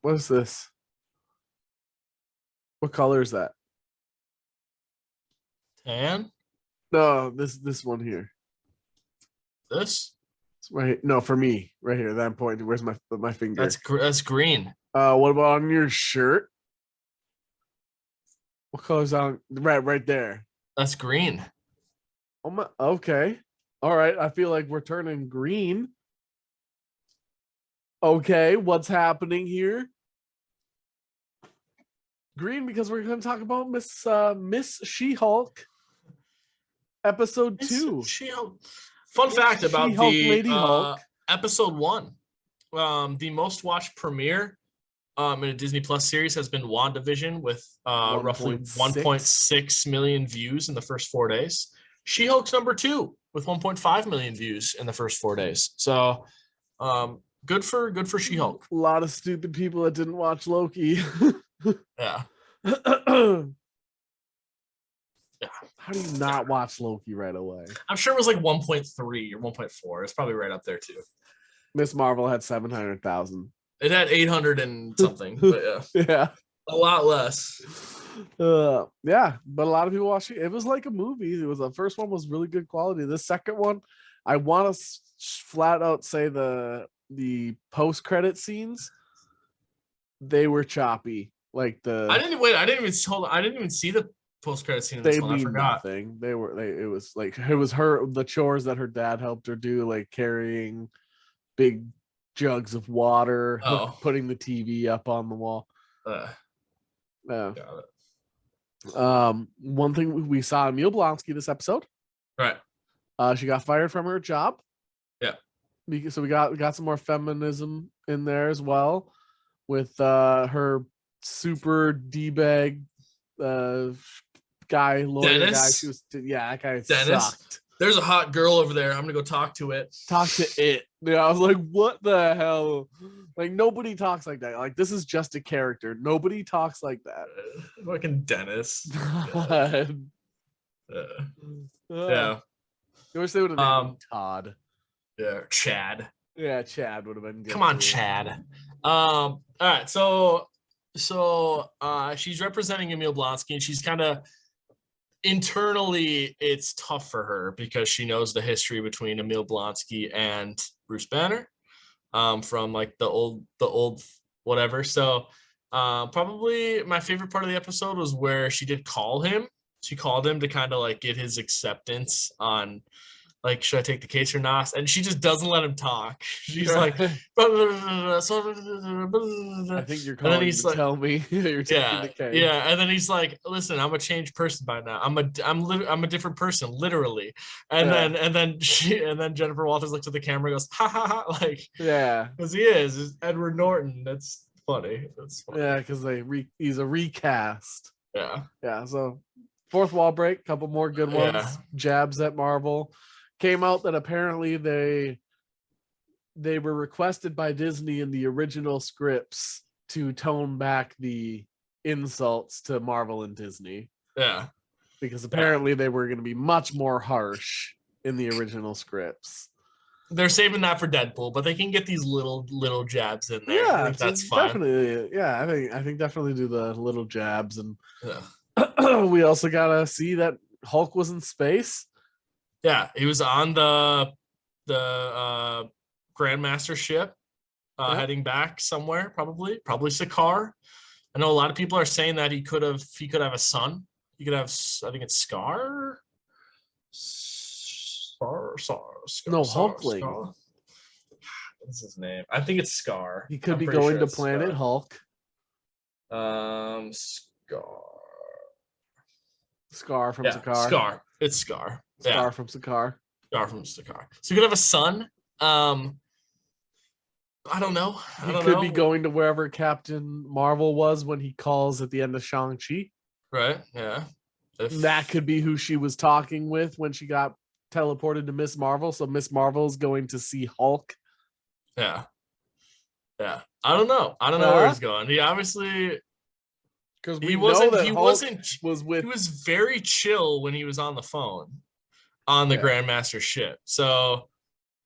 What is this? What color is that? Tan? No, this one here. This? It's right. No, for me, right here. That I'm pointing. Where's my finger? That's green. What about on your shirt? What color's on? Right there. That's green. Oh my. Okay. All right. I feel like we're turning green. Okay, what's happening here? Green, because we're going to talk about Miss She-Hulk, episode 2. She-Hulk. Fun fact about She-Hulk, the Lady Hulk. episode 1. The most watched premiere in a Disney Plus series has been WandaVision with roughly 1.6 million views in the first 4 days. She-Hulk's number 2 with 1.5 million views in the first 4 days. So good for She-Hulk. A lot of stupid people that didn't watch Loki. Yeah. Yeah. How do you not watch Loki right away? I'm sure it was like 1.3 or 1.4. It's probably right up there too. Miss Marvel had 700,000. It had 800 and something, but yeah, a lot less. Yeah, but a lot of people watched it. It was like a movie. It was the first one was really good quality. The second one, I want to flat out say the post-credit scenes, they were choppy. Like I didn't even see the post-credit scene in this one. I forgot. Nothing. It was the chores that her dad helped her do, like carrying big jugs of water, putting the TV up on the wall. Got it. One thing we saw Emil Blonsky this episode. Right. She got fired from her job. Yeah. So we got some more feminism in there as well, with her super D-bag guy, lawyer Dennis? guy. She was that guy Dennis? sucked. There's a hot girl over there. I'm gonna go talk to it. Talk to it. Yeah, I was like, what the hell? Like, nobody talks like that. Like, this is just a character. Nobody talks like that. Fucking Dennis. Yeah. Yeah. You wish they would have named him Todd. Yeah, Chad. Yeah, Chad would have been good. Come on, Chad. All right, so she's representing Emil Blonsky, and she's kind of internally, it's tough for her because she knows the history between Emil Blonsky and Bruce Banner, from like the old whatever. So probably my favorite part of the episode was where she did call him. She called him to kind of like get his acceptance on, like, should I take the case or not? And she just doesn't let him talk. She's like, I think you're calling to tell me you're taking the case. Yeah, and then he's like, listen, I'm a changed person by now. I'm a different person, literally. And then Jennifer Walters looks at the camera and goes, ha ha ha, like, yeah, because he is Edward Norton. That's funny. Yeah, because he's a recast. Yeah. So fourth wall break, couple more good ones. Yeah. Jabs at Marvel. Came out that apparently they were requested by Disney in the original scripts to tone back the insults to Marvel and Disney. Yeah. Because apparently they were going to be much more harsh in the original scripts. They're saving that for Deadpool, but they can get these little jabs in there. Yeah, that's fine. Definitely. Yeah, I think definitely do the little jabs. And we also got to see that Hulk was in space. Yeah, he was on the Grandmaster ship, heading back somewhere, probably Sakaar. I know a lot of people are saying that he could have a son. He could have, I think it's Scar. Hulkling. What's his name? I think it's Scar. He could be going to Planet Hulk. Scar from Sakaar. Scar. It's Scar. Scar from Sakaar. Scar from Sakaar. So he could have a son. I don't know. He could be going to wherever Captain Marvel was when he calls at the end of Shang-Chi. Right. Yeah. That could be who she was talking with when she got teleported to Miss Marvel. So Miss Marvel is going to see Hulk. Yeah. Yeah. I don't know where he's going. He obviously, because he was very chill when he was on the phone on the Grandmaster ship. So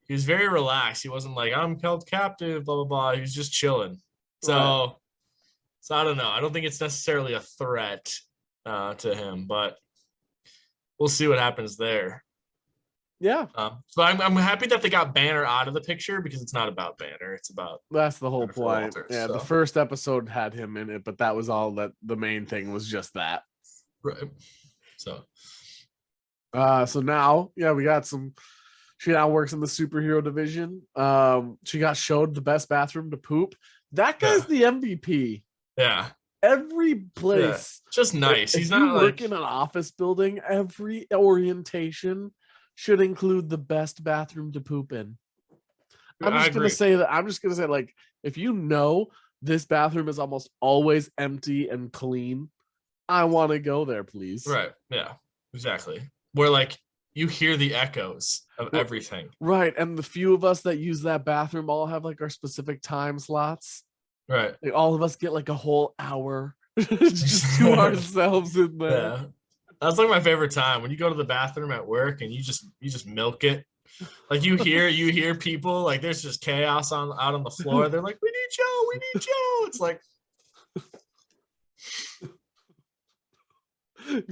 he was very relaxed. He wasn't like, I'm held captive, blah, blah, blah. He was just chilling. So So I don't know. I don't think it's necessarily a threat to him, but we'll see what happens there. Yeah. So I'm happy that they got Banner out of the picture because it's not about Banner. It's about That's the whole Jennifer point. Walters, Yeah, the so. first episode had him in it, but that was all that the main thing was just that. Right. So So now, yeah, we got some. She now works in the superhero division. She got showed the best bathroom to poop. That guy's the MVP. yeah. Every Yeah. place, Just nice. if He's you not work like in an office building, every orientation should include the best bathroom to poop in. I'm I just gonna agree. say that. I'm just gonna say, like, if you know this bathroom is almost always empty and clean, I want to go there, please. Right. Yeah. Exactly. Where like you hear the echoes of everything. Right. And the few of us that use that bathroom all have like our specific time slots. Right. Like all of us get like a whole hour just to ourselves in there. Yeah. That's like my favorite time when you go to the bathroom at work and you just milk it. Like you hear people like there's just chaos out on the floor. They're like, we need Joe, we need Joe. It's like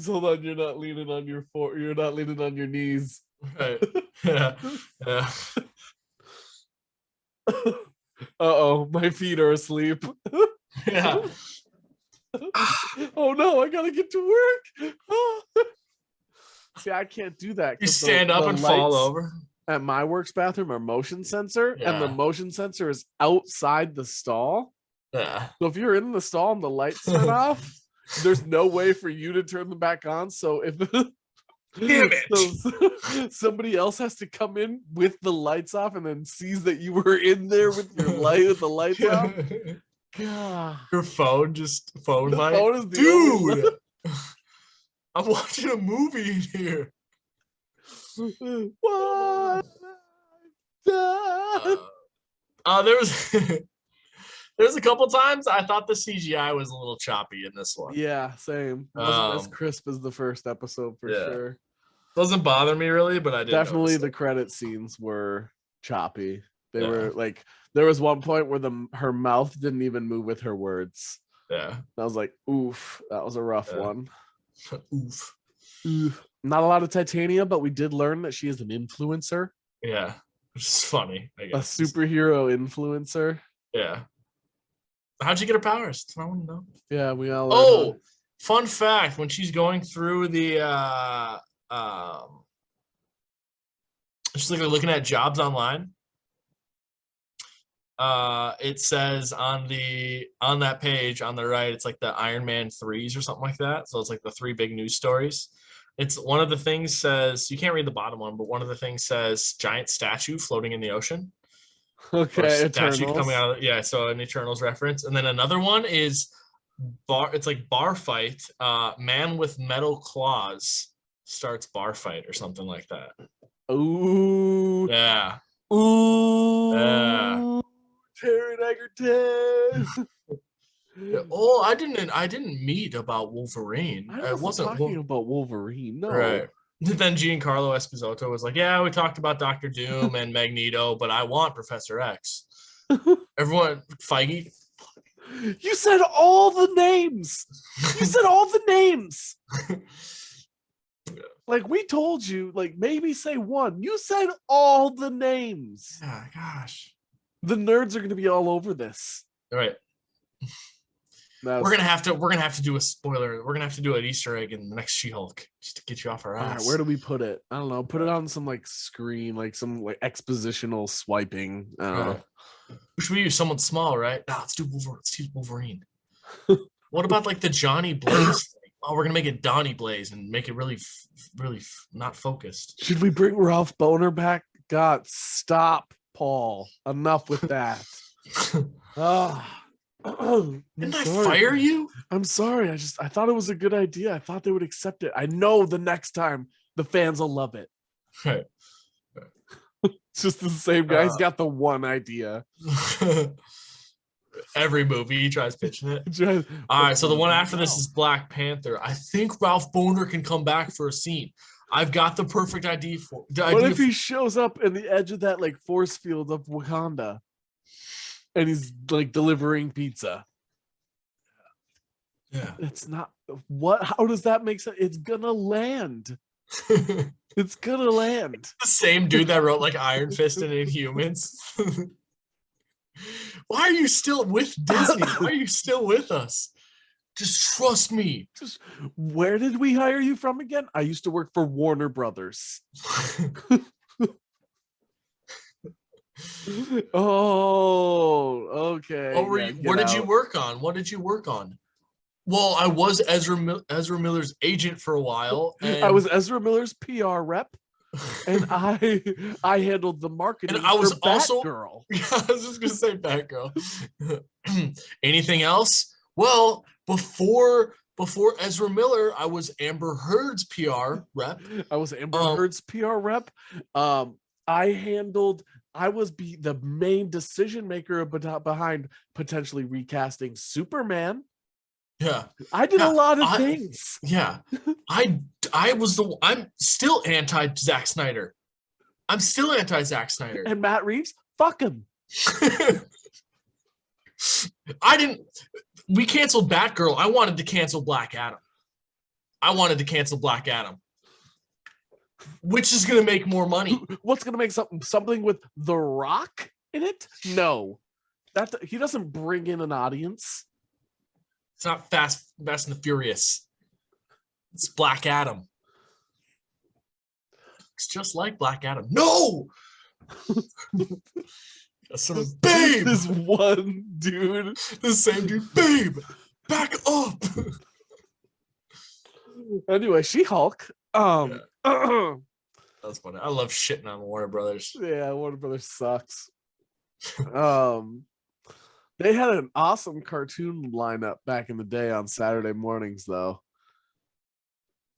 hold on, you're not leaning on you're not leaning on your knees. right. Yeah. Yeah. Uh-oh, my feet are asleep. Yeah. Oh no, I gotta get to work. See, I can't do that. You stand up and fall over. At my work's bathroom are motion sensor, and the motion sensor is outside the stall. Yeah. So if you're in the stall and the lights turn off, there's no way for you to turn them back on. So if damn it, so somebody else has to come in with the lights off and then sees that you were in there with your light with the lights off. God. Your phone light. Phone is the dude. I'm watching a movie in here. What? There was a couple times I thought the CGI was a little choppy in this one. Yeah, same. Wasn't as crisp as the first episode for sure. Doesn't bother me really, but I did definitely the credit scenes were choppy. They were like there was one point where her mouth didn't even move with her words. Yeah. And I was like, oof, that was a rough one. Oof. Not a lot of Titania, but we did learn that she is an influencer. Yeah. Which is funny, I guess. A superhero influencer. Yeah. How'd you get her powers? I want to know. Yeah, we all. Oh, fun fact: when she's going through the, she's like looking at jobs online. It says on that page on the right, it's like the Iron Man 3s or something like that. So it's like the 3 big news stories. It's one of the things says you can't read the bottom one, but one of the things says giant statue floating in the ocean. Okay, statue coming out of so an Eternals reference. And then another one is it's like bar fight. Man with metal claws starts bar fight or something like that. Ooh. Yeah. Ooh. Yeah. Taron Egerton. Oh, I didn't meet about Wolverine. I wasn't talking about Wolverine. No. Right. Then Giancarlo Esposito was like, yeah, we talked about Dr. Doom and Magneto, but I want Professor X. Everyone, Feige. You said all the names. You said all the names. Like we told you, like maybe say one. You said all the names. Yeah, gosh. The nerds are going to be all over this. All right. We're gonna have to do a spoiler. We're gonna have to do an Easter egg in the next She-Hulk just to get you off our ass. Right, where do we put it? I don't know. Put it on some like screen, like some like expositional swiping. I don't know. Should we use someone small, right? No, let's do Wolverine. What about like the Johnny Blaze thing? Oh, we're gonna make it Donnie Blaze and make it really not focused. Should we bring Ralph Boner back? God, stop, Paul. Enough with that. Didn't I fire you? I'm sorry. I thought it was a good idea. I thought they would accept it. I know the next time the fans will love it. Right. It's just the same guy. He's got the one idea. Every movie he tries pitching it. All right, so the one after this is Black Panther. I think Ralph Boner can come back for a scene. I've got the perfect idea for. What if he shows up in the edge of that like force field of Wakanda? And he's like delivering pizza. Yeah. It's not what how does that make sense? It's gonna land. It's gonna land. The same dude that wrote like Iron Fist and Inhumans. Why are you still with Disney? Why are you still with us? Just trust me. Just where did we hire you from again? I used to work for Warner Brothers. Oh, okay. What did you work on? What did you work on? Well, I was Ezra Miller's agent for a while. I was Ezra Miller's PR rep, and I handled the marketing. And I was also Batgirl. Yeah, I was just gonna say Batgirl. Anything else? Well, before Ezra Miller, I was Amber Heard's PR rep. I was Amber Heard's PR rep. I was the main decision maker behind potentially recasting Superman. Yeah, I did a lot of things. Yeah, I'm still anti Zack Snyder. I'm still anti Zack Snyder. And Matt Reeves, fuck him. We canceled Batgirl. I wanted to cancel Black Adam. Which is going to make more money? What's going to make something with The Rock in it? No, he doesn't bring in an audience. It's not Fast and the Furious. It's Black Adam. It's just like Black Adam. No! Babe! This one dude. The same dude. Babe! Back up! Anyway, She-Hulk. That's funny. I love shitting on Warner Brothers. Yeah, Warner Brothers sucks. They had an awesome cartoon lineup back in the day on Saturday mornings, though.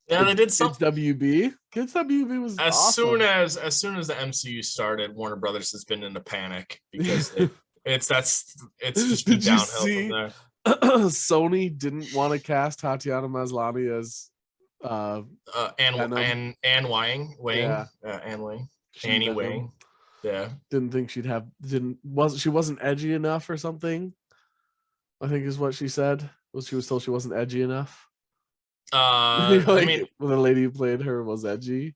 Yeah, they did some Kids WB. Kids WB was awesome. As soon as the MCU started, Warner Brothers has been in a panic because it's just been downhill from there. Sony didn't want to cast Tatiana Maslany as Annie Wang. Yeah. Didn't think she'd have she wasn't edgy enough or something. I think is what she said. She was told she wasn't edgy enough. I mean, the lady who played her was edgy.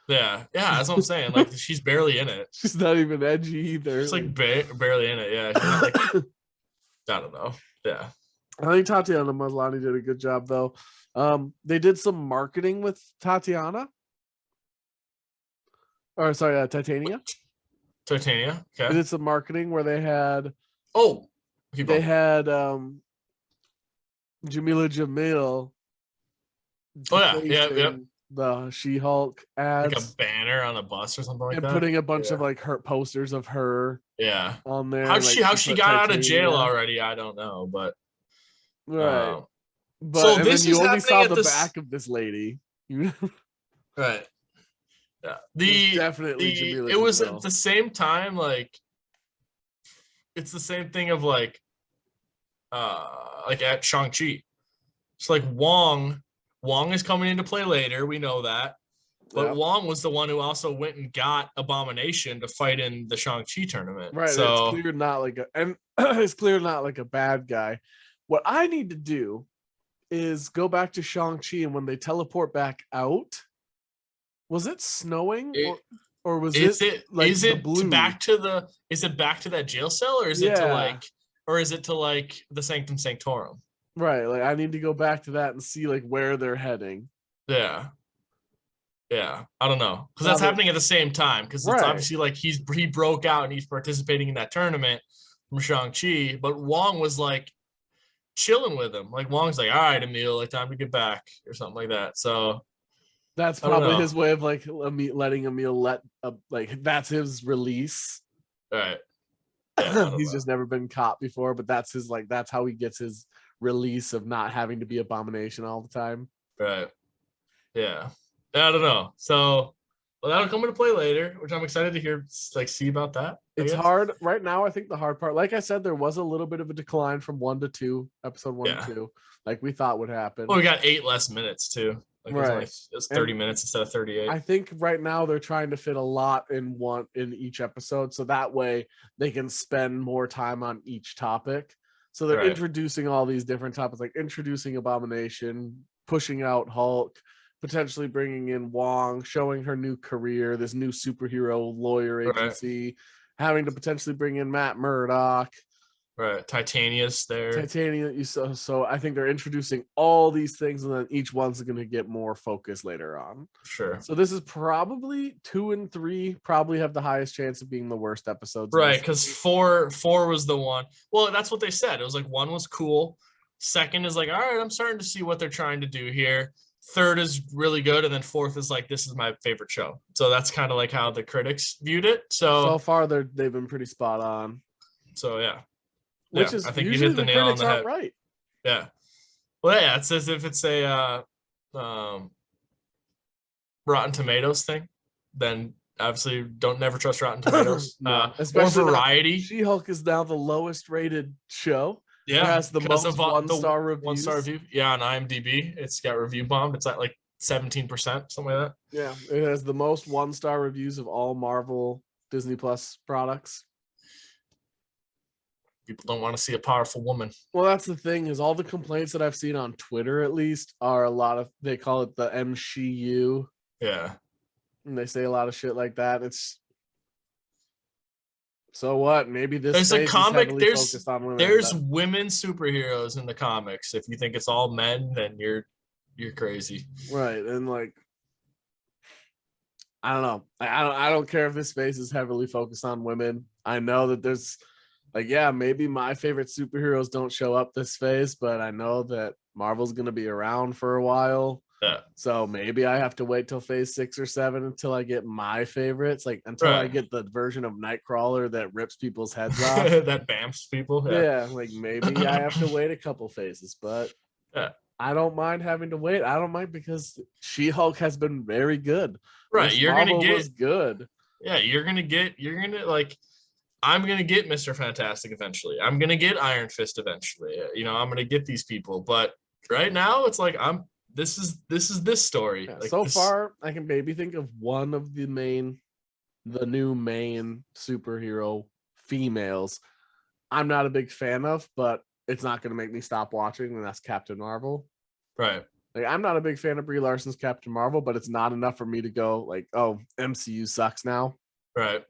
Yeah, that's what I'm saying. Like, she's barely in it. She's not even edgy either. She's like barely in it. Yeah, she's not, like, I don't know. Yeah, I think Tatiana Maslany did a good job though. They did some marketing with Titania. Titania. Titania. Okay. They did some marketing where they had. They had Jamila Jamil. Yeah. The She-Hulk ads, like a banner on a bus or something like that, and putting a bunch of like her posters of her. Yeah. On there. How she got out of jail already? I don't know, but right. But so this you is only saw the back of this lady. Right. Yeah. Definitely Jamila it was Jamil. at the same time, like it's the same thing of like at Shang-Chi. It's like Wong is coming into play later. We know that. But Wong was the one who also went and got Abomination to fight in the Shang-Chi tournament. Right. So it's clear not like a bad guy. What I need to do is go back to Shang-Chi, and when they teleport back out, was it snowing or was it like is it back to that jail cell, or is it to like the Sanctum Sanctorum? Right, like I need to go back to that and see like where they're heading. Yeah, I don't know, because that's happening at the same time. Because it's obviously like he broke out and he's participating in that tournament from Shang-Chi, but Wong was like chilling with him. Like Wong's like, all right, Emil, like time to get back or something like that. So that's probably his way of like letting Emil that's his release. Right. Yeah, he's just never been caught before, but that's how he gets his release of not having to be Abomination all the time. Right. Yeah. I don't know. So that'll come into play later, which I'm excited to hear, see about that. It's hard right now. I think the hard part, like I said, there was a little bit of a decline from 1 to 2, episode 1 to 2, like we thought would happen. Well, we got 8 less minutes too. Like it's 30 minutes instead of 38. I think right now they're trying to fit a lot in each episode, so that way they can spend more time on each topic. So they're Right. introducing all these different topics, like introducing Abomination, pushing out Hulk, potentially bringing in Wong, showing her new career, this new superhero lawyer Right. agency, having to potentially bring in Matt Murdock. Right. Titania's there. Titanium, you saw. So I think they're introducing all these things, and then each one's going to get more focus later on. Sure. So this is probably 2 and 3 probably have the highest chance of being the worst episodes. Right, because four was the one. Well, that's what they said. It was like 1 was cool. 2nd is like, all right, I'm starting to see what they're trying to do here. 3rd is really good, and then 4th is like, this is my favorite show. So that's kind of like how the critics viewed it. So far they've been pretty spot on. So yeah. Which is I think usually you hit the nail on the head. Right. Yeah. Well, yeah, it's as if it's a Rotten Tomatoes thing. Then obviously don't never trust Rotten Tomatoes. No, especially Variety. She-Hulk is now the lowest rated show. Yeah, it has the most one-star reviews. 1-star review. Yeah, on IMDb, it's got review bombed. It's at like 17%, something like that. Yeah, it has the most 1-star reviews of all Marvel Disney Plus products. People don't want to see a powerful woman. Well, that's the thing, is all the complaints that I've seen on Twitter, at least, are a lot of, they call it the MCU. Yeah. And they say a lot of shit like that. It's, so what? Maybe this there's a comic. Focused on women. There's women superheroes in the comics. If you think it's all men, then you're crazy. Right. And like, I don't know. I don't care if this space is heavily focused on women. I know that there's like, yeah, maybe my favorite superheroes don't show up this phase, but I know that Marvel's going to be around for a while. Yeah. So maybe I have to wait till phase 6 or 7 until I get my favorites. Like until I get the version of Nightcrawler that rips people's heads off. That bamps people. Yeah. Like maybe I have to wait a couple phases, but I don't mind having to wait. I don't mind because She-Hulk has been very good. Right. You're going to get was good. Yeah. I'm going to get Mr. Fantastic eventually. I'm going to get Iron Fist eventually. I'm going to get these people, but right now it's like, this is this story. Yeah, like so this... far, I can maybe think of one of the new main superhero females I'm not a big fan of, but it's not going to make me stop watching, and that's Captain Marvel. Right. Like, I'm not a big fan of Brie Larson's Captain Marvel, but it's not enough for me to go like, oh, MCU sucks now. Right.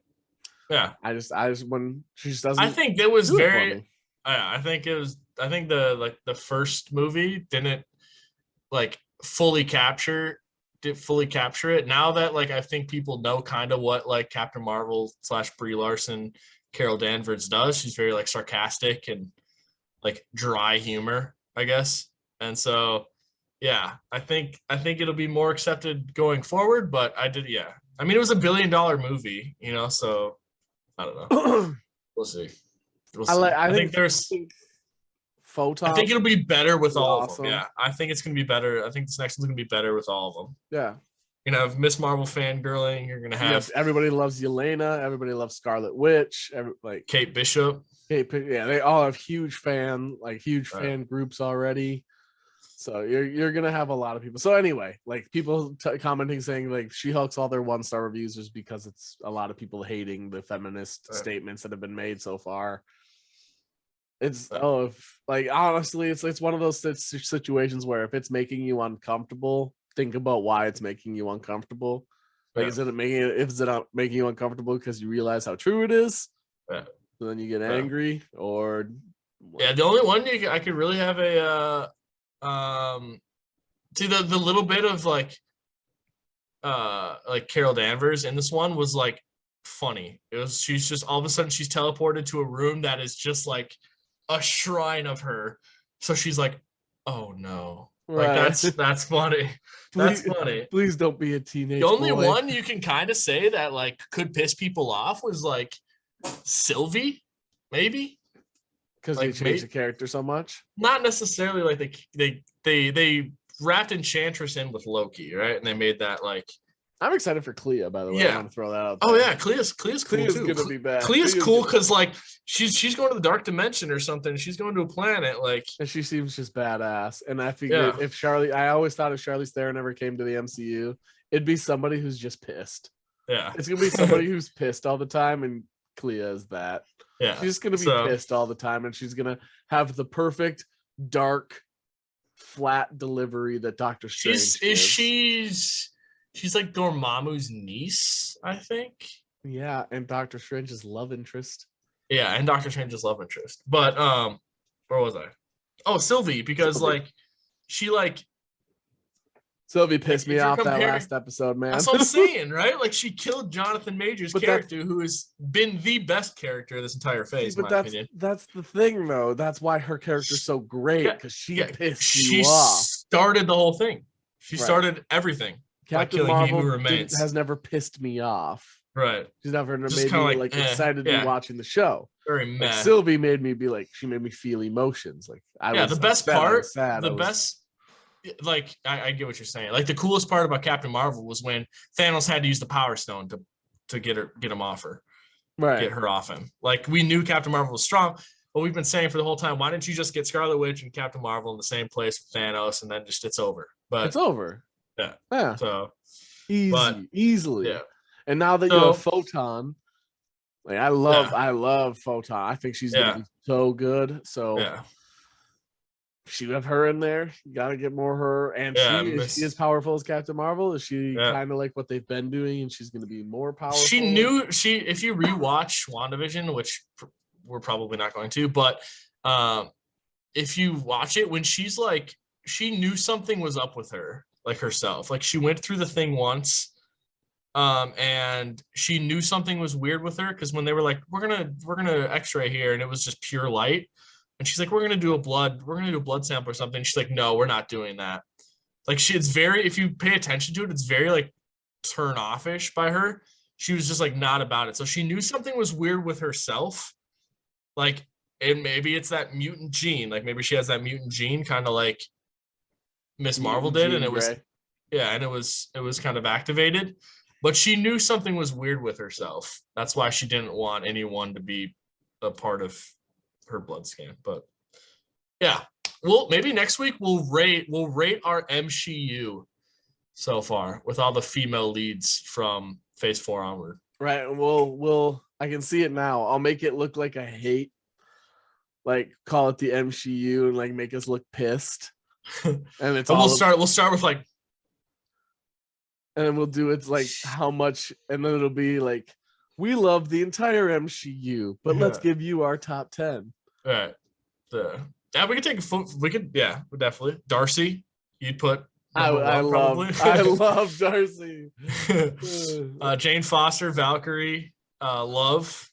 Yeah. I just when she just doesn't. I think it was very. I think the first movie didn't fully capture it. Now that I think people know kind of what Captain Marvel / Brie Larson, Carol Danvers does. She's very sarcastic and dry humor, I guess. And so yeah, I think it'll be more accepted going forward, but I mean, it was $1 billion movie, so I don't know. We'll see. I think Photon. I think it'll be better with all of them. Yeah, I think it's gonna be better. I think this next one's gonna be better with all of them. Yeah, you're gonna have Miss Marvel fangirling. You're gonna have everybody loves Yelena. Everybody loves Scarlet Witch. Kate Bishop. Yeah, they all have huge fan groups already. So you're gonna have a lot of people. So anyway, people commenting saying She-Hulk's all their 1-star reviews is because it's a lot of people hating the feminist statements that have been made so far. It's honestly, it's one of those situations where if it's making you uncomfortable, think about why it's making you uncomfortable. Is it not making you uncomfortable because you realize how true it is? Yeah. So then you get angry, or the only one I could really have a see the little bit of Carol Danvers in this one was funny. She's just all of a sudden she's teleported to a room that is just a shrine of her, so she's oh no, that's funny. That's funny. Please don't be a teenage the only boy. One you can kind of say that could piss people off was Sylvie, maybe because they changed the character so much. Not necessarily they wrapped Enchantress in with Loki, right? And they made that I'm excited for Clea, by the way. I want to throw that out there. Oh yeah, Clea's cool too. Gonna be bad. Clea's cool because she's going to the dark dimension or something. She's going to a planet and she seems just badass. And I figured if I always thought if Charlize Theron ever came to the MCU, it'd be somebody who's just pissed. Yeah, it's gonna be somebody who's pissed all the time, and Clea is that. Yeah. She's just gonna be pissed all the time, and she's gonna have the perfect dark, flat delivery that Doctor Strange gives. She's like Dormammu's niece, I think. Yeah, and Doctor Strange's love interest. Yeah, and Doctor Strange's love interest. But where was I? Oh, Sylvie, because Sylvie pissed me off that last episode, man. That's what I'm saying, right? Like she killed Jonathan Majors' character, who has been the best character of this entire phase, in my opinion. That's the thing, though. That's why her character's so great, because she pissed you off. She started the whole thing. She started everything. Captain Marvel has never pissed me off. Right. She's never made me like excited to be watching the show. Very meh. Like, Sylvie made me be like, she made me feel emotions. Like the best part, like I get what you're saying. Like the coolest part about Captain Marvel was when Thanos had to use the Power Stone to get him off her. Right. Get her off him. Like we knew Captain Marvel was strong, but we've been saying for the whole time, why didn't you just get Scarlet Witch and Captain Marvel in the same place with Thanos, and then just it's over. But it's over. Yeah. Yeah. So easily. Yeah. And now that you have Photon, like I love Photon. I think she's gonna be so good. So she have her in there. You gotta get more her. And she is powerful as Captain Marvel. Is she kind of like what they've been doing, and she's gonna be more powerful? If you rewatch WandaVision, which we're probably not going to, but if you watch it, when she's like, she knew something was up with her, like herself. Like she went through the thing once. And she knew something was weird with her, because when they were like, we're gonna x-ray here, and it was just pure light, and she's like, we're gonna do a blood sample or something. She's like, no, we're not doing that. Like it's very, if you pay attention to it, it's very like turn offish by her. She was just like not about it. So she knew something was weird with herself. Like, and maybe it's that mutant gene. Like maybe she has that mutant gene, kind of like Miss Marvel did, and it was and it was kind of activated. But she knew something was weird with herself. That's why she didn't want anyone to be a part of her blood scan. But yeah, maybe next week we'll rate our MCU so far with all the female leads from Phase 4 onward. Right. I can see it now. I'll make it look like I hate, like call it the MCU and like make us look pissed. And we'll start with like. And then we'll do it's like how much, and then it'll be like, we love the entire MCU, but let's give you our top 10. All right. We could take definitely. Darcy, you'd put I love Darcy. Jane Foster, Valkyrie, Love.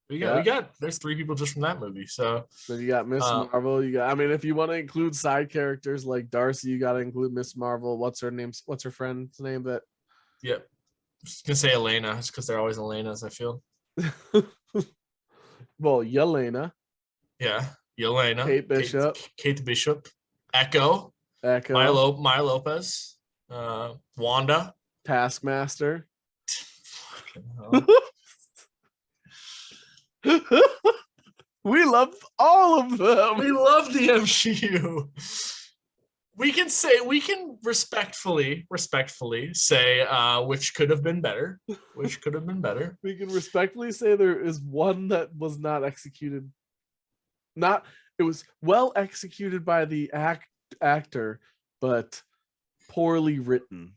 There's 3 people just from that movie. So then you got Miss Marvel. If you want to include side characters like Darcy, you got to include Miss Marvel. What's her name? What's her friend's name? That. Yep. I'm just gonna say Elena, just because they're always Elenas, I feel. Well, Yelena. Yeah, Yelena. Kate Bishop. Echo. Maya Lopez. Wanda. Taskmaster. We love all of them. We love the MCU. We can respectfully say which could have been better. We can respectfully say there is one that was not executed. It was well executed by the actor, but poorly written.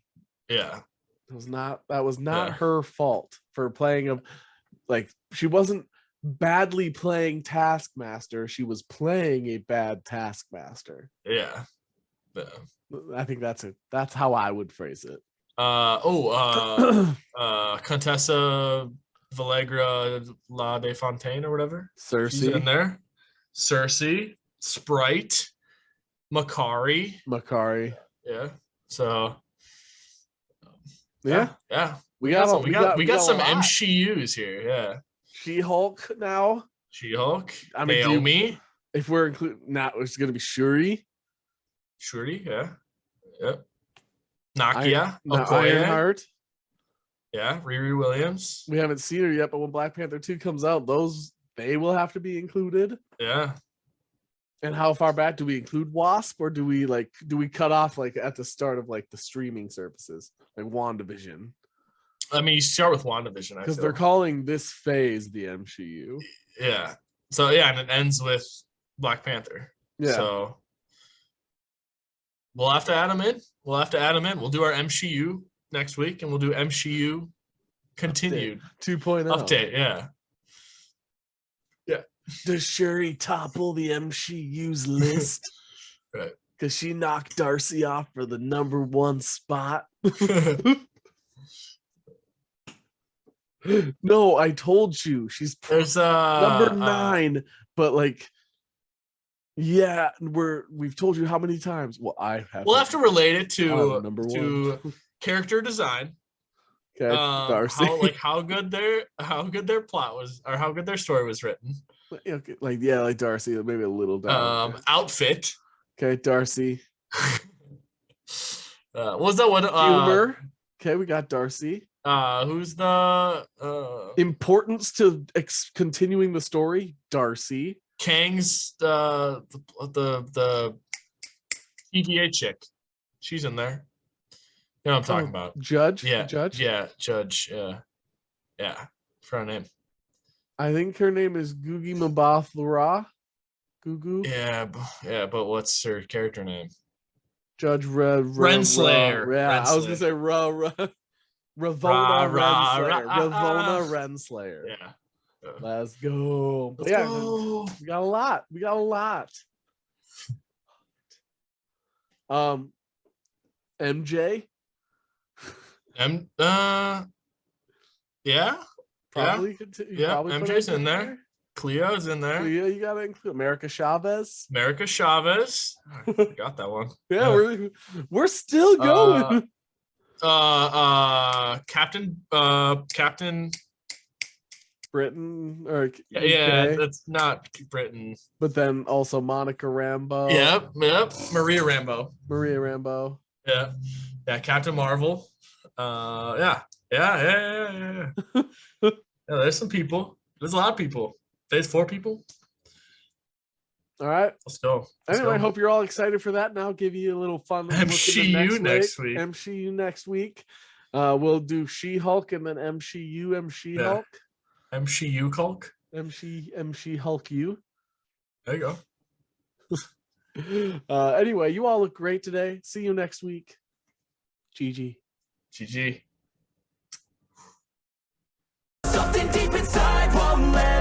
Yeah. That was not her fault for playing she wasn't badly playing Taskmaster. She was playing a bad Taskmaster. Yeah. I think that's how I would phrase it. Contessa Valegra La De Fontaine or whatever. Cersei. She's in there. Cersei, Sprite, Makari. Yeah. So yeah. We got some MCUs here. Yeah. She-Hulk now. Naomi. If we're including now, it's gonna be Shuri. Yeah. Yep. Nakia. Ironheart. Yeah, Riri Williams. We haven't seen her yet, but when Black Panther 2 comes out, they will have to be included. Yeah. And how far back do we include Wasp, or do we cut off like at the start of like the streaming services, like WandaVision? I mean, you start with WandaVision because they're calling this phase the MCU. Yeah. So yeah, and it ends with Black Panther. Yeah. So we'll have to add him in. We'll do our MCU next week, and we'll do MCU continued 2.0 update. Yeah. Does Shuri topple the MCU's list? Right. Because she knocked Darcy off for the #1 spot. No, I told you she's There's number 9, but like, yeah, we've told you how many times. Well, I have. We'll have to relate it number to 1 character design. Okay, Darcy. How good their plot was, or how good their story was written. Okay, like Darcy, maybe a little down. Outfit. Okay, Darcy. What was that one? Humor. Okay, we got Darcy. Who's the importance to continuing the story? Darcy. Kang's the TVA chick. She's in there. You know what I'm talking about. Judge? Yeah. Judge? Yeah, Judge. Yeah. For her name. I think her name is Gugu Mbatha-Raw. Gugu? Yeah, but what's her character name? Judge Renslayer. Yeah, I was gonna say Ravonna Renslayer. Ravonna Renslayer. Yeah. Let's go. Let's go. We got a lot. MJ. Yeah. Probably MJ's in there. Cleo's in there. Cleo, you gotta include America Chavez. I got that one. Yeah, we're still going. Captain Britain or yeah, that's not Britain. But then also Monica Rambeau. Yep. Maria Rambeau. Yeah, Captain Marvel. Yeah. There's some people. There's a lot of people. Phase 4 people. All right. Let's go. I hope you're all excited for that. Now I'll give you a little fun MCU next week. MCU next week. We'll do She-Hulk and then MC Hulk. MCU Hulk. MC Hulk U. There you go. Anyway, you all look great today. See you next week. GG. GG. Something deep inside won't let